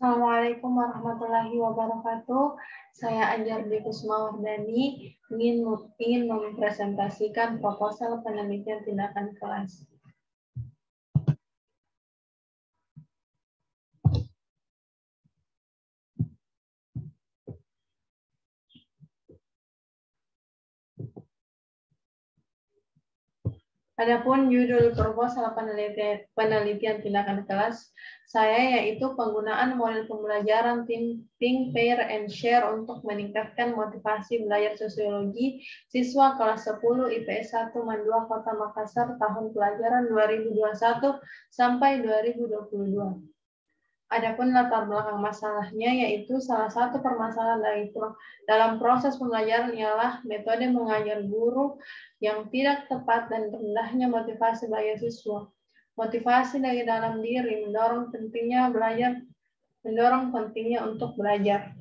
Assalamualaikum warahmatullahi wabarakatuh. Saya Anjardi Kusmawardani ingin mempresentasikan proposal penelitian tindakan kelas. Adapun judul proposal penelitian tindakan kelas saya yaitu penggunaan model pembelajaran think, pair, and share untuk meningkatkan motivasi belajar sosiologi siswa kelas 10 IPS 1 MAN 2 Kota Makassar tahun pelajaran 2021 sampai 2022. Adapun latar belakang masalahnya yaitu salah satu permasalahan dalam proses pembelajaran ialah metode mengajar guru yang tidak tepat dan rendahnya motivasi belajar siswa. Motivasi dari dalam diri mendorong pentingnya untuk belajar.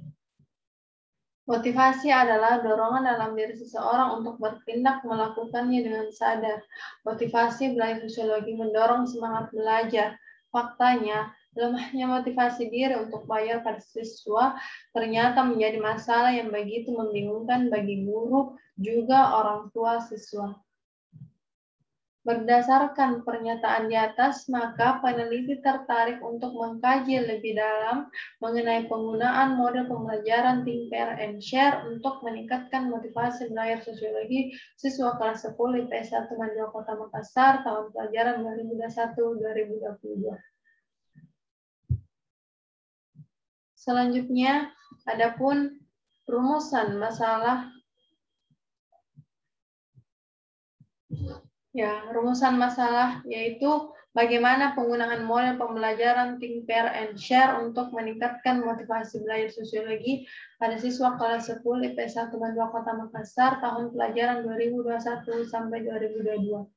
Motivasi adalah dorongan dalam diri seseorang untuk bertindak melakukannya dengan sadar. Motivasi belajar sosiologi mendorong semangat belajar. Faktanya, lemahnya motivasi diri untuk belajar pada siswa ternyata menjadi masalah yang begitu membingungkan bagi guru juga orang tua siswa. Berdasarkan pernyataan di atas, maka peneliti tertarik untuk mengkaji lebih dalam mengenai penggunaan model pembelajaran think, pair, and share untuk meningkatkan motivasi belajar sosiologi siswa kelas 10 IPS 1 MAN 2 Kota Makassar tahun pelajaran 2021-2022. Selanjutnya, adapun rumusan masalah. Rumusan masalah yaitu bagaimana penggunaan model pembelajaran think, pair, and share untuk meningkatkan motivasi belajar sosiologi pada siswa kelas 10 IPS 1 MAN 2 Kota Makassar tahun pelajaran 2021 sampai 2022.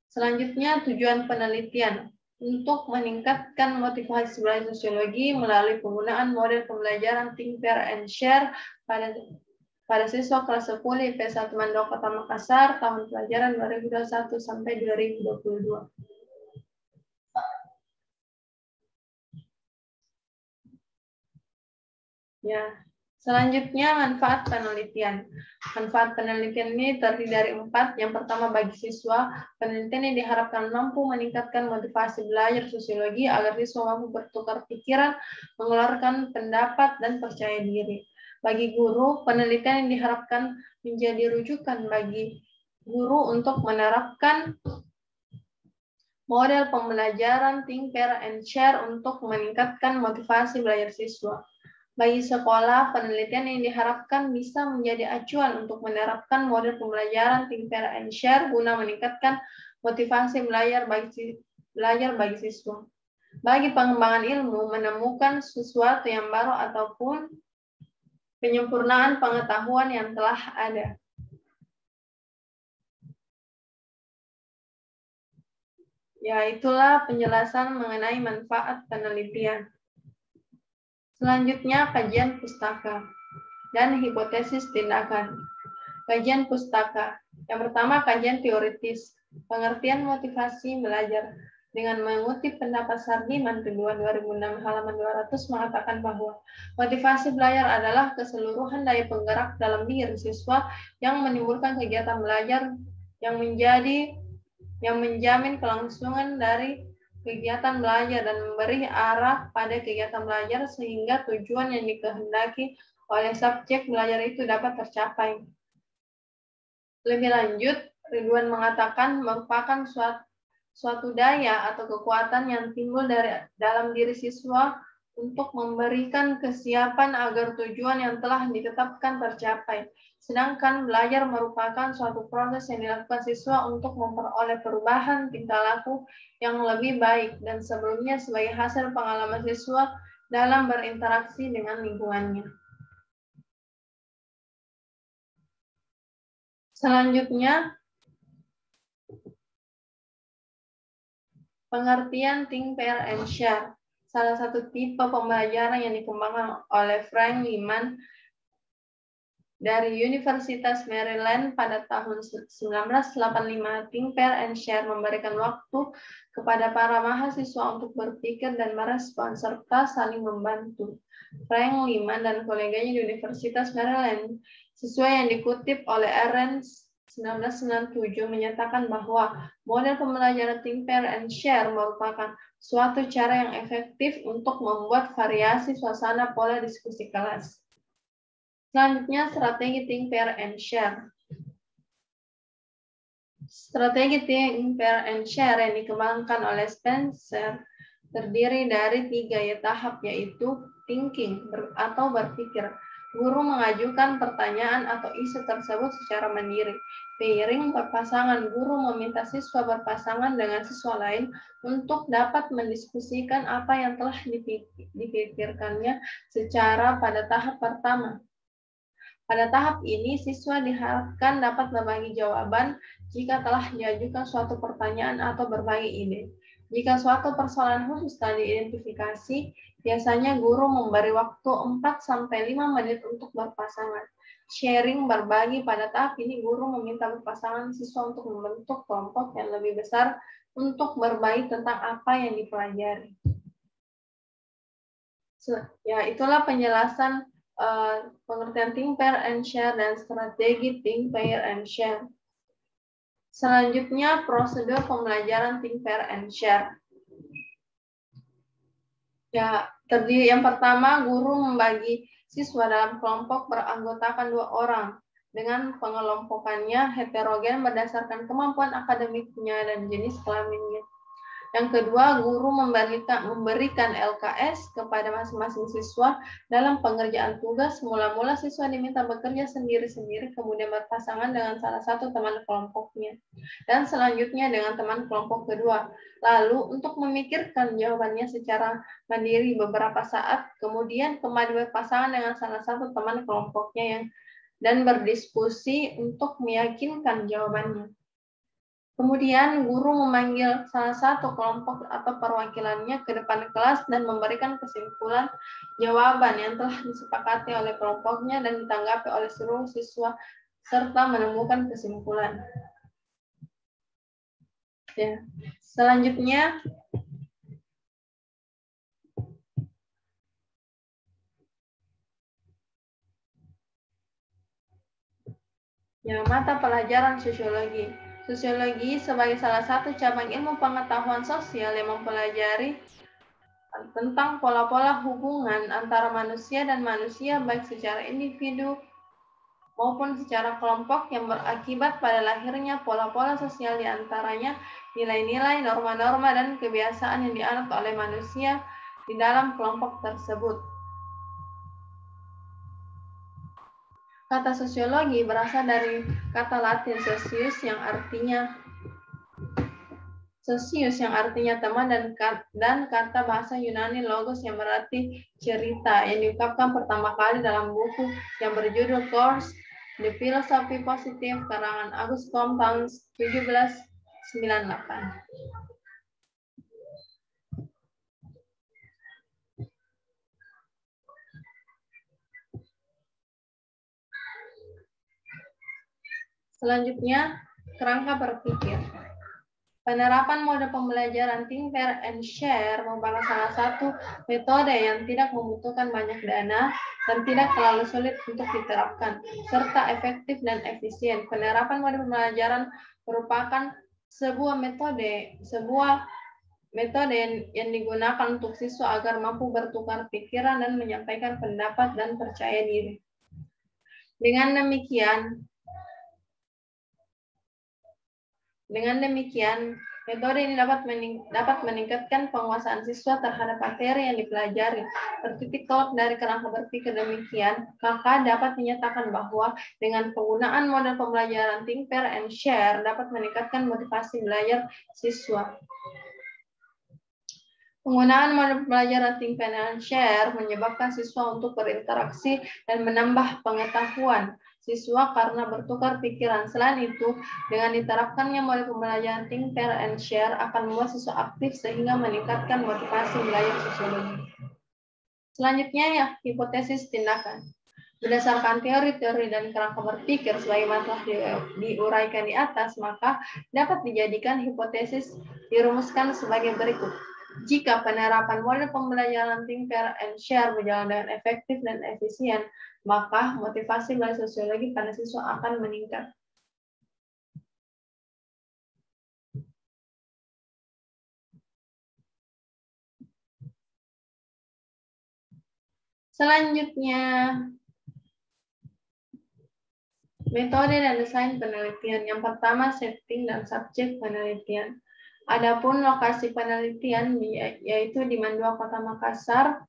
Selanjutnya, tujuan penelitian untuk meningkatkan motivasi belajar sosiologi melalui penggunaan model pembelajaran think, pair, and share pada siswa kelas 10 IPS 1 MAN 2 Kota Makassar tahun pelajaran 2021 sampai 2022. Selanjutnya manfaat penelitian. Manfaat penelitian ini terdiri dari 4. Yang pertama, bagi siswa, penelitian yang diharapkan mampu meningkatkan motivasi belajar sosiologi agar siswa mampu bertukar pikiran, mengeluarkan pendapat, dan percaya diri. Bagi guru, penelitian yang diharapkan menjadi rujukan bagi guru untuk menerapkan model pembelajaran think, pair, and share untuk meningkatkan motivasi belajar siswa. Bagi sekolah, penelitian yang diharapkan bisa menjadi acuan untuk menerapkan model pembelajaran think, pair, and share guna meningkatkan motivasi belajar bagi siswa. Bagi pengembangan ilmu, menemukan sesuatu yang baru ataupun penyempurnaan pengetahuan yang telah ada. Itulah penjelasan mengenai manfaat penelitian. Selanjutnya, kajian pustaka dan hipotesis tindakan. Kajian pustaka. Yang pertama, kajian teoritis. Pengertian motivasi belajar. Dengan mengutip pendapat Sardiman kedua 2006 halaman 200 mengatakan bahwa motivasi belajar adalah keseluruhan daya penggerak dalam diri siswa yang menimbulkan kegiatan belajar yang menjamin kelangsungan dari kegiatan belajar dan memberi arah pada kegiatan belajar sehingga tujuan yang dikehendaki oleh subjek belajar itu dapat tercapai. Lebih lanjut, Ridwan mengatakan merupakan suatu daya atau kekuatan yang timbul dalam diri siswa untuk memberikan kesiapan agar tujuan yang telah ditetapkan tercapai. Sedangkan belajar merupakan suatu proses yang dilakukan siswa untuk memperoleh perubahan tingkah laku yang lebih baik dan sebelumnya sebagai hasil pengalaman siswa dalam berinteraksi dengan lingkungannya. Selanjutnya, pengertian think, pair, and share. Salah satu tipe pembelajaran yang dikembangkan oleh Frank Lehman dari Universitas Maryland pada tahun 1985, Think, Pair, and Share memberikan waktu kepada para mahasiswa untuk berpikir dan merespon serta saling membantu. Frank Liman dan koleganya di Universitas Maryland, sesuai yang dikutip oleh Ahrens 1997, menyatakan bahwa model pembelajaran Think, Pair, and Share merupakan suatu cara yang efektif untuk membuat variasi suasana pola diskusi kelas. Selanjutnya, strategi Think, Pair, and Share. Strategi Think, Pair, and Share yang dikembangkan oleh Spencer terdiri dari 3 tahap, yaitu thinking atau berpikir. Guru mengajukan pertanyaan atau isu tersebut secara mandiri. Pairing, berpasangan. Guru meminta siswa berpasangan dengan siswa lain untuk dapat mendiskusikan apa yang telah dipikirkannya secara pada tahap pertama. Pada tahap ini, siswa diharapkan dapat berbagi jawaban jika telah diajukan suatu pertanyaan atau berbagi ide. Jika suatu persoalan khusus telah diidentifikasi, biasanya guru memberi waktu 4-5 menit untuk berpasangan. Sharing, berbagi. Pada tahap ini, guru meminta berpasangan siswa untuk membentuk kelompok yang lebih besar untuk berbagi tentang apa yang dipelajari. Ya, itulah penjelasan pengertian Think, Pair, and Share dan strategi Think, Pair, and Share. Selanjutnya, prosedur pembelajaran Think, Pair, and Share. Ya, terdiri yang pertama, guru membagi siswa dalam kelompok beranggotakan 2 orang dengan pengelompokannya heterogen berdasarkan kemampuan akademiknya dan jenis kelaminnya. Yang kedua, guru memberikan LKS kepada masing-masing siswa dalam pengerjaan tugas. Mula-mula siswa diminta bekerja sendiri-sendiri, kemudian berpasangan dengan salah satu teman kelompoknya, dan selanjutnya dengan teman kelompok kedua. Lalu, untuk memikirkan jawabannya secara mandiri beberapa saat, kemudian kembali berpasangan dengan salah satu teman kelompoknya dan berdiskusi untuk meyakinkan jawabannya. Kemudian guru memanggil salah satu kelompok atau perwakilannya ke depan kelas dan memberikan kesimpulan jawaban yang telah disepakati oleh kelompoknya dan ditanggapi oleh seluruh siswa serta menemukan kesimpulan. Ya. Selanjutnya, ya, mata pelajaran sosiologi. Sosiologi sebagai salah satu cabang ilmu pengetahuan sosial yang mempelajari tentang pola-pola hubungan antara manusia dan manusia, baik secara individu maupun secara kelompok, yang berakibat pada lahirnya pola-pola sosial, di antaranya nilai-nilai, norma-norma, dan kebiasaan yang dianut oleh manusia di dalam kelompok tersebut. Kata sosiologi berasal dari kata Latin socius yang artinya teman, dan kata bahasa Yunani logos yang berarti cerita, yang diungkapkan pertama kali dalam buku yang berjudul Course The Philosophy Positive karangan Auguste Comte tahun 1798. Selanjutnya, kerangka berpikir. Penerapan mode pembelajaran Think, Pair, and Share merupakan salah satu metode yang tidak membutuhkan banyak dana dan tidak terlalu sulit untuk diterapkan, serta efektif dan efisien. Penerapan mode pembelajaran merupakan sebuah metode yang digunakan untuk siswa agar mampu bertukar pikiran dan menyampaikan pendapat dan percaya diri. Dengan demikian, metode ini dapat meningkatkan penguasaan siswa terhadap materi yang dipelajari. Bertitik tolak dari kerangka berpikir demikian, maka dapat dinyatakan bahwa dengan penggunaan model pembelajaran Think, Pair, and Share dapat meningkatkan motivasi belajar siswa. Penggunaan model pembelajaran Think, Pair, and Share menyebabkan siswa untuk berinteraksi dan menambah pengetahuan siswa karena bertukar pikiran. Selain itu, dengan diterapkannya model pembelajaran Think, Pair, and Share akan membuat siswa aktif sehingga meningkatkan motivasi belajar sosiologi. Selanjutnya, ya, hipotesis tindakan. Berdasarkan teori-teori dan kerangka berpikir sebagaimana telah diuraikan di atas, maka dapat dijadikan hipotesis dirumuskan sebagai berikut. Jika penerapan model pembelajaran think, pair, and share berjalan dengan efektif dan efisien, maka motivasi belajar sosiologi pada siswa akan meningkat. Selanjutnya, metode dan desain penelitian. Yang pertama, setting dan subjek penelitian. Adapun lokasi penelitian yaitu di Mandua Kota Makassar.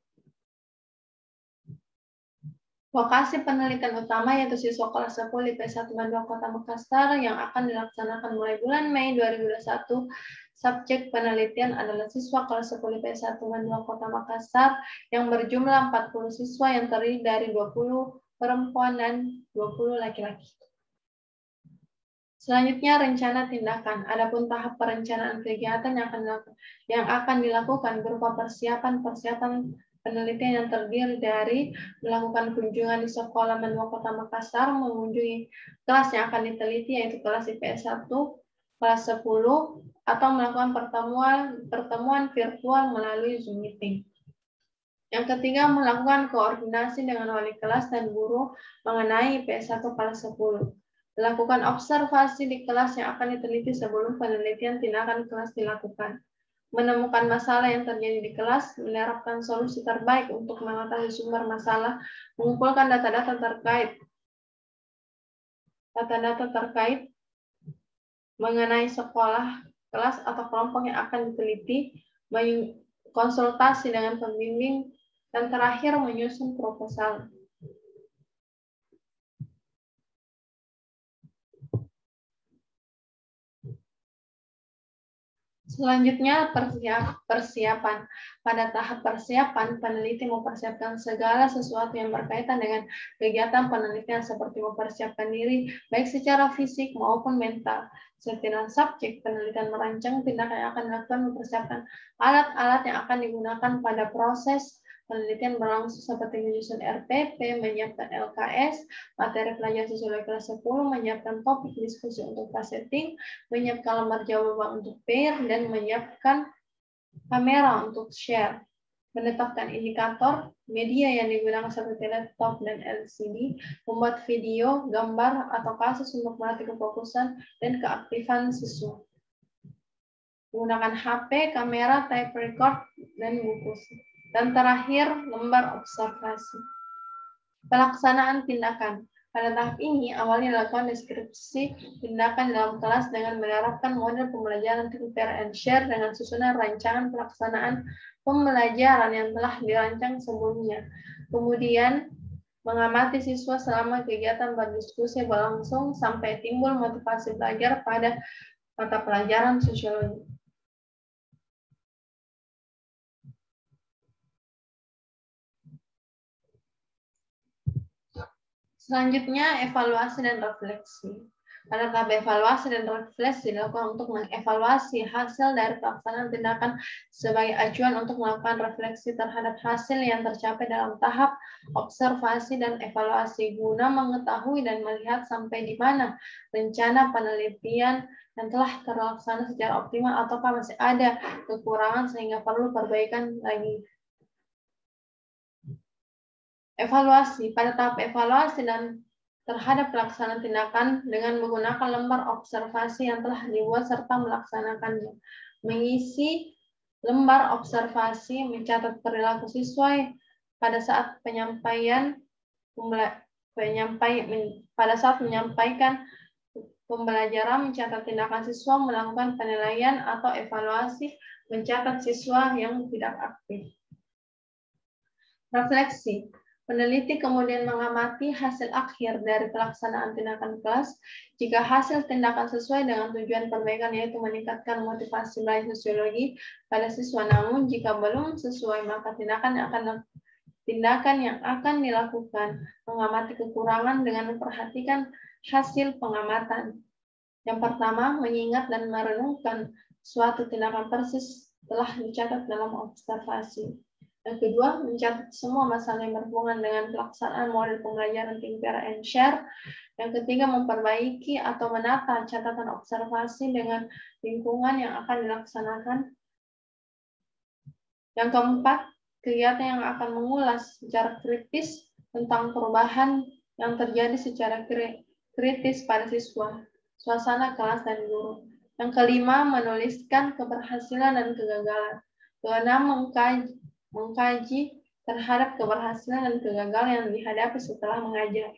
Lokasi penelitian utama yaitu siswa kelas 10 IP1 Mandua Kota Makassar yang akan dilaksanakan mulai bulan Mei 2021. Subjek penelitian adalah siswa kelas 10 IP1 Mandua Kota Makassar yang berjumlah 40 siswa yang terdiri dari 20 perempuan dan 20 laki-laki. Selanjutnya, rencana tindakan. Adapun tahap perencanaan kegiatan yang akan dilakukan berupa persiapan penelitian yang terdiri dari melakukan kunjungan di sekolah Mandua Kota Makassar, mengunjungi kelas yang akan diteliti yaitu kelas IPS 1, kelas 10, atau melakukan pertemuan virtual melalui Zoom meeting. Yang ketiga, melakukan koordinasi dengan wali kelas dan guru mengenai IPS 1 kelas 10. Lakukan observasi di kelas yang akan diteliti sebelum penelitian tindakan kelas dilakukan. Menemukan masalah yang terjadi di kelas, menerapkan solusi terbaik untuk mengatasi sumber masalah, mengumpulkan data-data terkait mengenai sekolah, kelas, atau kelompok yang akan diteliti, konsultasi dengan pembimbing, dan terakhir menyusun proposal. Selanjutnya, persiapan. Pada tahap persiapan, peneliti mempersiapkan segala sesuatu yang berkaitan dengan kegiatan penelitian seperti mempersiapkan diri, baik secara fisik maupun mental. Setiap subjek penelitian merancang tindakan yang akan dilakukan, mempersiapkan alat-alat yang akan digunakan pada proses penelitian berlangsung seperti menyusun RPP, menyiapkan LKS, materi pelajaran siswa kelas 10, menyiapkan topik diskusi untuk setting, menyiapkan lembar jawaban untuk pair, dan menyiapkan kamera untuk share. Menetapkan indikator, media yang digunakan seperti laptop dan LCD, membuat video, gambar, atau kasus untuk melatih kefokusan dan keaktifan siswa. Menggunakan HP, kamera, tape record, dan buku. Dan terakhir, lembar observasi. Pelaksanaan tindakan. Pada tahap ini, awalnya dilakukan deskripsi tindakan dalam kelas dengan menerapkan model pembelajaran think, pair, and share dengan susunan rancangan pelaksanaan pembelajaran yang telah dirancang sebelumnya. Kemudian, mengamati siswa selama kegiatan berdiskusi berlangsung sampai timbul motivasi belajar pada mata pelajaran sosiologi. Selanjutnya, evaluasi dan refleksi. Pada tahap evaluasi dan refleksi dilakukan untuk mengevaluasi hasil dari pelaksanaan tindakan sebagai acuan untuk melakukan refleksi terhadap hasil yang tercapai dalam tahap observasi dan evaluasi guna mengetahui dan melihat sampai di mana rencana penelitian yang telah terlaksana secara optimal ataukah masih ada kekurangan sehingga perlu perbaikan lagi. Evaluasi. Pada tahap evaluasi dan terhadap pelaksanaan tindakan dengan menggunakan lembar observasi yang telah dibuat serta melaksanakannya. Mengisi lembar observasi, mencatat perilaku siswa pada saat menyampaikan pembelajaran, mencatat tindakan siswa, melakukan penilaian atau evaluasi, mencatat siswa yang tidak aktif. Refleksi. Peneliti kemudian mengamati hasil akhir dari pelaksanaan tindakan kelas. Jika hasil tindakan sesuai dengan tujuan perbaikan yaitu meningkatkan motivasi belajar sosiologi pada siswa, namun jika belum sesuai maka tindakan yang akan dilakukan mengamati kekurangan dengan memperhatikan hasil pengamatan. Yang pertama, mengingat dan merenungkan suatu tindakan persis telah dicatat dalam observasi. Yang kedua, mencatat semua masalah yang berhubungan dengan pelaksanaan model pembelajaran Think, Pair, and Share. Yang ketiga, memperbaiki atau menata catatan observasi dengan lingkungan yang akan dilaksanakan. Yang keempat, kegiatan yang akan mengulas secara kritis tentang perubahan yang terjadi secara kritis pada siswa, suasana kelas, dan guru. Yang kelima, menuliskan keberhasilan dan kegagalan. Keenam, mengkaji terhadap keberhasilan dan kegagalan yang dihadapi setelah mengajar.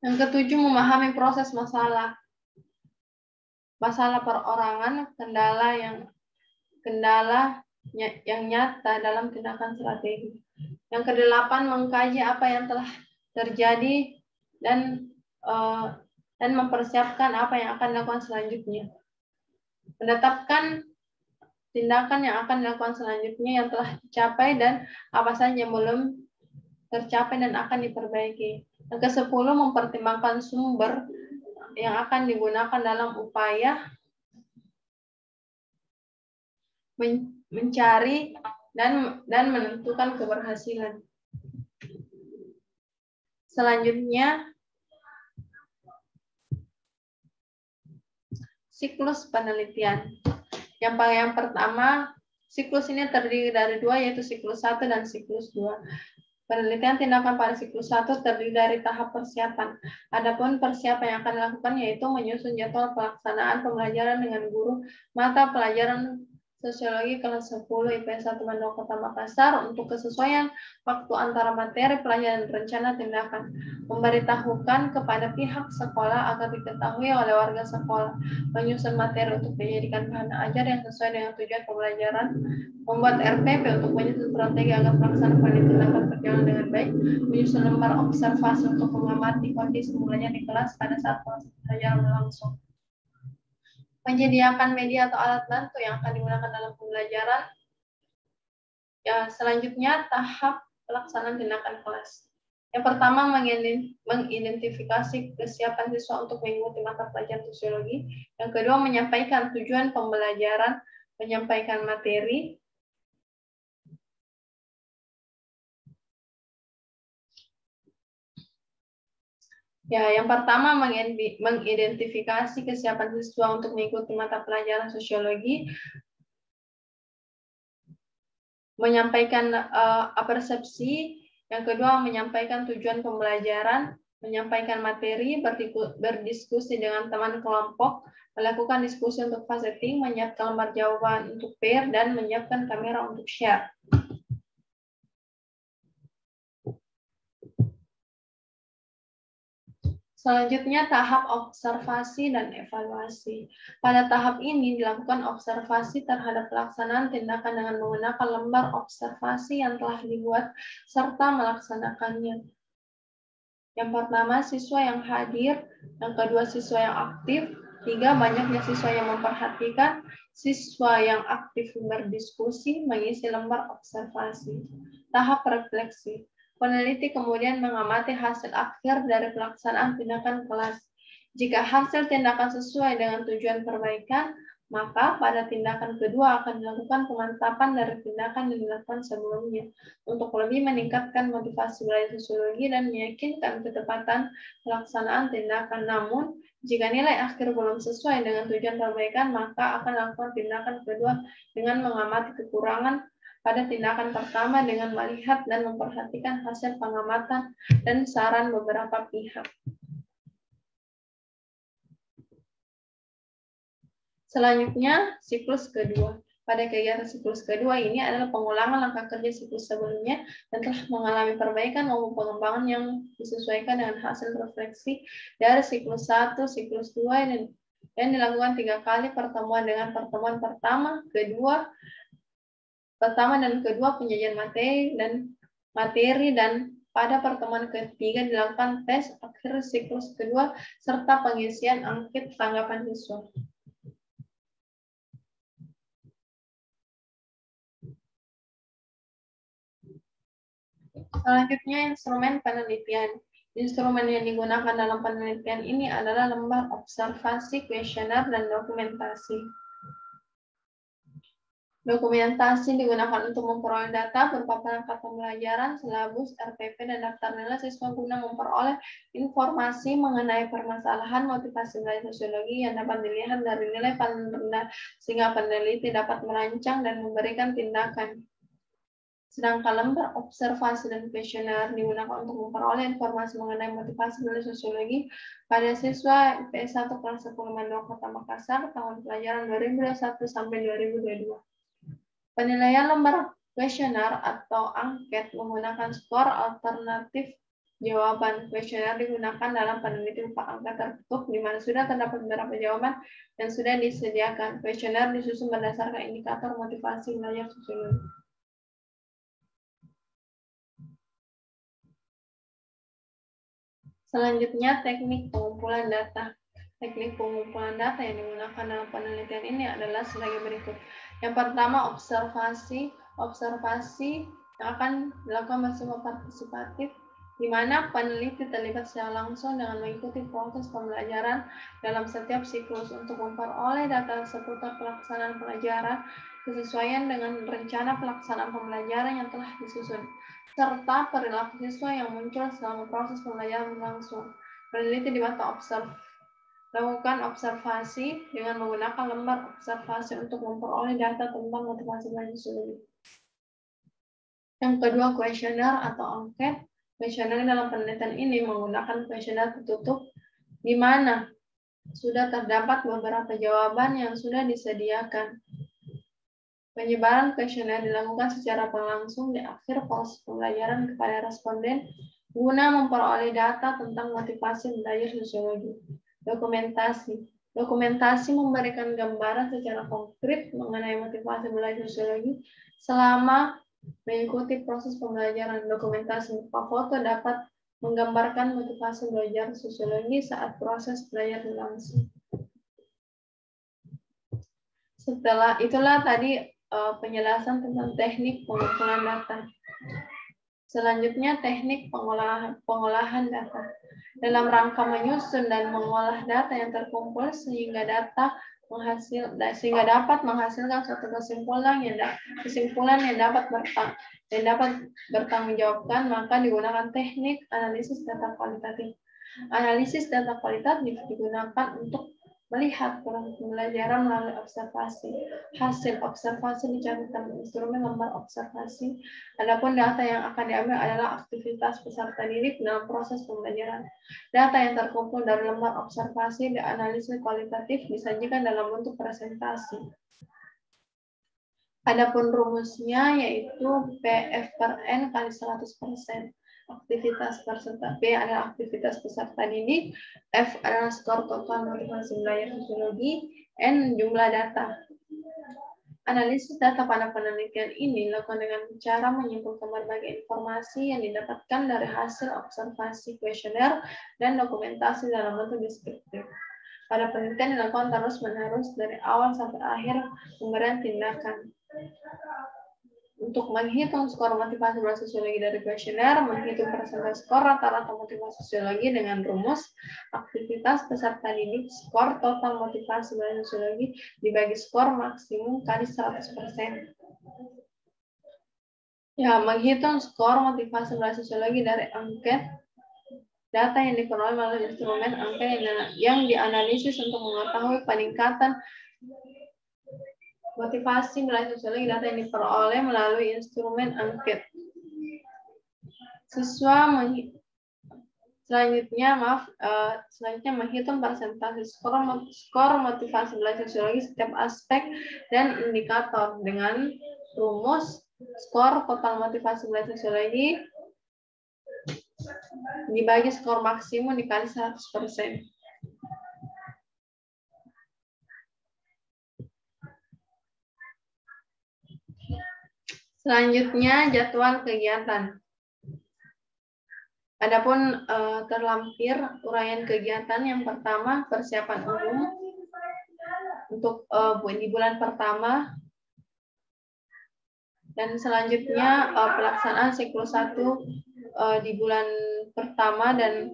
Yang ketujuh, memahami proses masalah perorangan, kendala yang nyata dalam tindakan strategi. Yang kedelapan, mengkaji apa yang telah terjadi dan mempersiapkan apa yang akan dilakukan selanjutnya. Menetapkan tindakan yang akan dilakukan selanjutnya yang telah dicapai dan apa saja yang belum tercapai dan akan diperbaiki. Yang ke-10, mempertimbangkan sumber yang akan digunakan dalam upaya mencari dan menentukan keberhasilan. Selanjutnya, siklus penelitian. Yang pertama, siklus ini terdiri dari dua, yaitu siklus 1 dan siklus 2. Penelitian tindakan pada siklus 1 terdiri dari tahap persiapan. Adapun persiapan yang akan dilakukan yaitu menyusun jadwal pelaksanaan pembelajaran dengan guru mata pelajaran Sosiologi kelas 10 IPS 1 Bandung Kota Makassar untuk kesesuaian waktu antara materi pelajaran dan rencana tindakan. Memberitahukan kepada pihak sekolah agar diketahui oleh warga sekolah. Menyusun materi untuk dijadikan bahan ajar yang sesuai dengan tujuan pembelajaran. Membuat RPP untuk menyusun strategi agar pelaksanaan penelitian dapat berjalan dengan baik. Menyusun lembar observasi untuk mengamati kondisi pembelajaran di kelas pada saat proses pembelajaran berlangsung. Menyediakan media atau alat bantu yang akan digunakan dalam pembelajaran. Ya, selanjutnya tahap pelaksanaan tindakan kelas. Yang pertama, mengidentifikasi kesiapan siswa untuk mengikuti mata pelajaran sosiologi. Yang kedua, menyampaikan tujuan pembelajaran, menyampaikan materi. Ya, yang pertama mengidentifikasi kesiapan siswa untuk mengikuti mata pelajaran sosiologi, menyampaikan persepsi, yang kedua menyampaikan tujuan pembelajaran, menyampaikan materi, berdiskusi dengan teman kelompok, melakukan diskusi untuk faceting, menyiapkan lembar jawaban untuk pair, dan menyiapkan kamera untuk share. Selanjutnya, tahap observasi dan evaluasi. Pada tahap ini dilakukan observasi terhadap pelaksanaan tindakan dengan menggunakan lembar observasi yang telah dibuat serta melaksanakannya. Yang pertama, siswa yang hadir. Yang kedua, siswa yang aktif. 3, banyaknya siswa yang memperhatikan. Siswa yang aktif berdiskusi, mengisi lembar observasi. Tahap refleksi. Peneliti kemudian mengamati hasil akhir dari pelaksanaan tindakan kelas. Jika hasil tindakan sesuai dengan tujuan perbaikan, maka pada tindakan kedua akan dilakukan pemantapan dari tindakan yang dilakukan sebelumnya untuk lebih meningkatkan motivasi belajar sosiologi dan meyakinkan ketepatan pelaksanaan tindakan. Namun, jika nilai akhir belum sesuai dengan tujuan perbaikan, maka akan dilakukan tindakan kedua dengan mengamati kekurangan pada tindakan pertama dengan melihat dan memperhatikan hasil pengamatan dan saran beberapa pihak. Selanjutnya, siklus kedua. Pada kegiatan siklus kedua ini adalah pengulangan langkah kerja siklus sebelumnya dan telah mengalami perbaikan maupun pengembangan yang disesuaikan dengan hasil refleksi dari siklus 1, siklus 2, dan dilakukan 3 kali pertemuan dengan pertemuan pertama dan kedua penyajian materi dan pada pertemuan ketiga dilakukan tes akhir siklus kedua serta pengisian angket tanggapan siswa. Selanjutnya, instrumen penelitian. Instrumen yang digunakan dalam penelitian ini adalah lembar observasi, kuesioner, dan dokumentasi. Dokumentasi digunakan untuk memperoleh data berupa perangkat pembelajaran, silabus, RPP, dan daftar nilai siswa guna memperoleh informasi mengenai permasalahan motivasi belajar sosiologi yang dapat dilihat dari nilai paling rendah sehingga peneliti dapat merancang dan memberikan tindakan. Sedangkan lembar observasi dan kuesioner digunakan untuk memperoleh informasi mengenai motivasi belajar sosiologi pada siswa PS1 kelas 10 Mandok Kota Makassar tahun pelajaran 2021 sampai 2022. Penilaian lembar kuesioner atau angket menggunakan skor alternatif jawaban. Kuesioner digunakan dalam penelitian upah angka tertutup di mana sudah terdapat beberapa jawaban dan sudah disediakan. Kuesioner disusun berdasarkan indikator motivasi belajar sosiologi. Selanjutnya, teknik pengumpulan data. Teknik pengumpulan data yang digunakan dalam penelitian ini adalah sebagai berikut. Yang pertama, observasi. Observasi yang akan dilakukan bersifat partisipatif, di mana peneliti terlibat secara langsung dengan mengikuti proses pembelajaran dalam setiap siklus untuk memperoleh data seputar pelaksanaan pelajaran, kesesuaian dengan rencana pelaksanaan pembelajaran yang telah disusun, serta perilaku siswa yang muncul selama proses pembelajaran berlangsung. Peneliti diminta lakukan observasi dengan menggunakan lembar observasi untuk memperoleh data tentang motivasi belajar sosiologi. Yang kedua, kuesioner atau angket. Kuesioner dalam penelitian ini menggunakan kuesioner tertutup di mana sudah terdapat beberapa jawaban yang sudah disediakan. Penyebaran kuesioner dilakukan secara berlangsung di akhir proses pembelajaran kepada responden guna memperoleh data tentang motivasi belajar sosiologi. Dokumentasi. Dokumentasi memberikan gambaran secara konkret mengenai motivasi belajar sosiologi selama mengikuti proses pembelajaran. Dokumentasi berupa foto dapat menggambarkan motivasi belajar sosiologi saat proses belajar berlangsung. Setelah itulah tadi penjelasan tentang teknik pengumpulan data. Selanjutnya, teknik pengolahan data. Dalam rangka menyusun dan mengolah data yang terkumpul sehingga dapat menghasilkan suatu kesimpulan yang dapat bertanggungjawabkan, maka digunakan teknik analisis data kualitatif. Analisis data kualitatif digunakan untuk melihat proses pembelajaran melalui observasi. Hasil observasi dicatat dalam instrumen lembar observasi. Adapun data yang akan diambil adalah aktivitas peserta didik dalam proses pembelajaran. Data yang terkumpul dari lembar observasi dianalisis kualitatif disajikan dalam bentuk presentasi. Adapun rumusnya yaitu PF per N kali 100%. Aktivitas peserta P adalah aktivitas peserta didik, F adalah skor total motivasi belajar sosiologi, N jumlah data. Analisis data pada penelitian ini dilakukan dengan cara menyimpulkan berbagai informasi yang didapatkan dari hasil observasi kuesioner dan dokumentasi dalam bentuk deskriptif. Pada penelitian dilakukan terus-menerus dari awal sampai akhir pemberian tindakan. Untuk menghitung skor motivasi belajar sosiologi dari kuesioner, menghitung persentase skor rata-rata motivasi sosiologi dengan rumus aktivitas peserta didik skor total motivasi belajar sosiologi dibagi skor maksimum kali 100%. Ya, menghitung skor motivasi belajar sosiologi dari angket data yang diperoleh melalui instrumen angket yang dianalisis untuk mengetahui peningkatan motivasi belajar sosiologi data yang diperoleh melalui instrumen angket. Selanjutnya menghitung persentase skor motivasi belajar sosiologi setiap aspek dan indikator dengan rumus skor total motivasi belajar sosiologi dibagi skor maksimum dikali 100%. Selanjutnya, jadwal kegiatan. Adapun terlampir uraian kegiatan yang pertama, persiapan umum untuk di bulan pertama, dan selanjutnya pelaksanaan siklus 1 di bulan pertama dan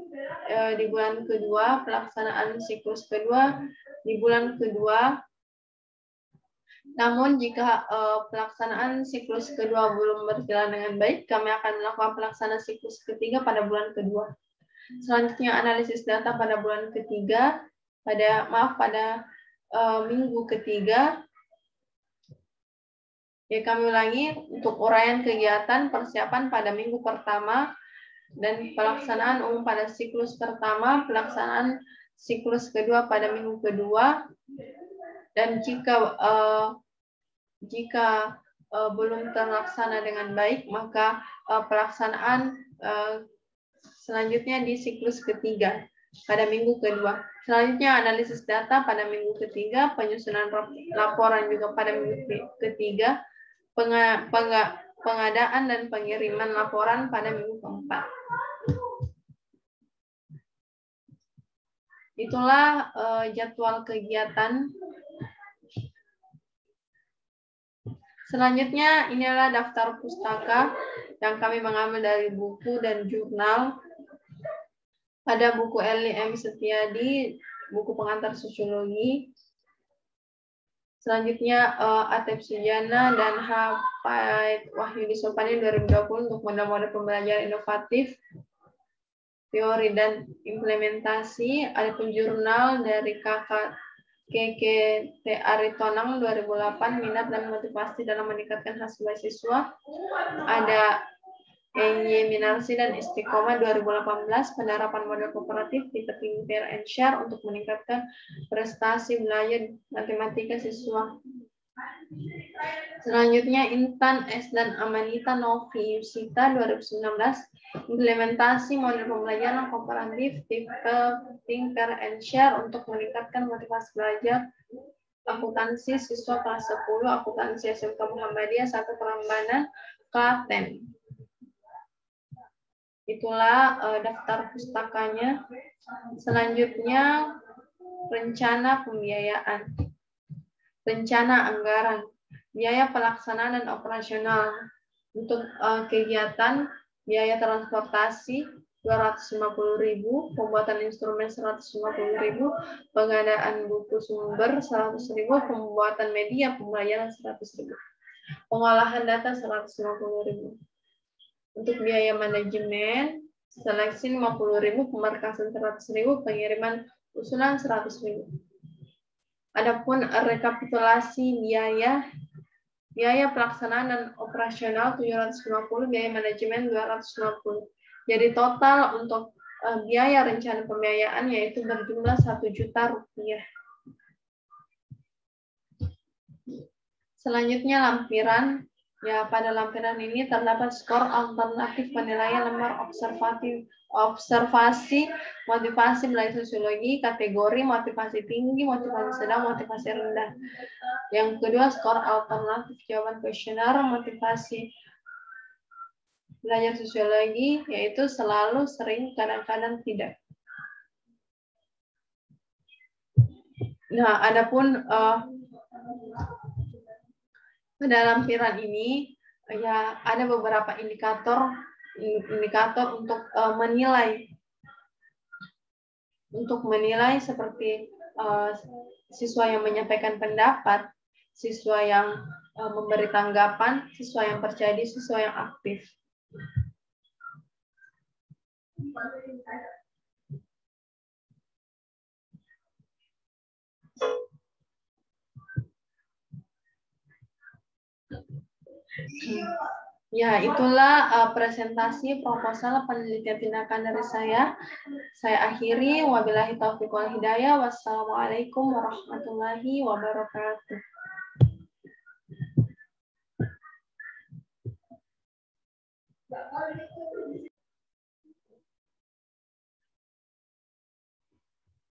di bulan kedua, pelaksanaan siklus kedua di bulan kedua, Namun jika pelaksanaan siklus kedua belum berjalan dengan baik, kami akan melakukan pelaksanaan siklus ketiga pada bulan kedua. Selanjutnya analisis data pada bulan ketiga, pada minggu ketiga. Ya, kami ulangi untuk uraian kegiatan persiapan pada minggu pertama dan pelaksanaan umum pada siklus pertama, pelaksanaan siklus kedua pada minggu kedua, dan jika belum terlaksana dengan baik, maka pelaksanaan selanjutnya di siklus ketiga pada minggu kedua. Selanjutnya analisis data pada minggu ketiga, penyusunan laporan juga pada minggu ketiga, pengadaan dan pengiriman laporan pada minggu keempat. Itulah jadwal kegiatan. Selanjutnya, inilah daftar pustaka yang kami mengambil dari buku dan jurnal. Ada buku Eli M. Setiadi, buku pengantar sosiologi. Selanjutnya, Atep Sujana dan H. Wahyudi Sopani 2020 untuk model-model pembelajaran inovatif, teori dan implementasi. Ada pun jurnal dari Kakak KKT Aritonang 2008, minat dan motivasi dalam meningkatkan hasil siswa. Ada NY Minarsi dan Istiqomah 2018, penerapan model kooperatif tipe Compare and Share untuk meningkatkan prestasi belajar matematika siswa. Selanjutnya Intan S dan Amanita Novi Yusita 2019, implementasi model pembelajaran kooperatif tipe Compare and Share untuk meningkatkan motivasi belajar akuntansi siswa kelas 10 akuntansi SMK Muhammadiyah 1 Prambanan, Klaten. Itulah daftar pustakanya. Selanjutnya rencana pembiayaan. Rencana anggaran, biaya pelaksanaan dan operasional. Untuk kegiatan, biaya transportasi 250.000, pembuatan instrumen 150.000, pengadaan buku sumber 100.000, pembuatan media pembelajaran 100.000, pengolahan data 150.000. Untuk biaya manajemen, seleksi 50.000, pemarkasan 100.000, pengiriman usulan 100.000. Adapun rekapitulasi biaya pelaksanaan dan operasional 750, biaya manajemen 250. Jadi total untuk biaya rencana pembiayaan yaitu berjumlah 1 juta rupiah. Selanjutnya lampiran. Ya, pada lampiran ini terdapat skor alternatif penilaian lembar observasi motivasi belajar sosiologi, kategori motivasi tinggi, motivasi sedang, motivasi rendah. Yang kedua, skor alternatif jawaban kuesioner motivasi belajar sosiologi, yaitu selalu, sering, kadang-kadang, tidak. Nah, adapun pada lampiran ini ya ada beberapa indikator untuk menilai seperti siswa yang menyampaikan pendapat, siswa yang memberi tanggapan, siswa yang percaya diri, siswa yang aktif. Ya, itulah presentasi proposal penelitian tindakan dari saya. Saya akhiri. Wabillahi taufiq wal hidayah. Wassalamualaikum warahmatullahi wabarakatuh.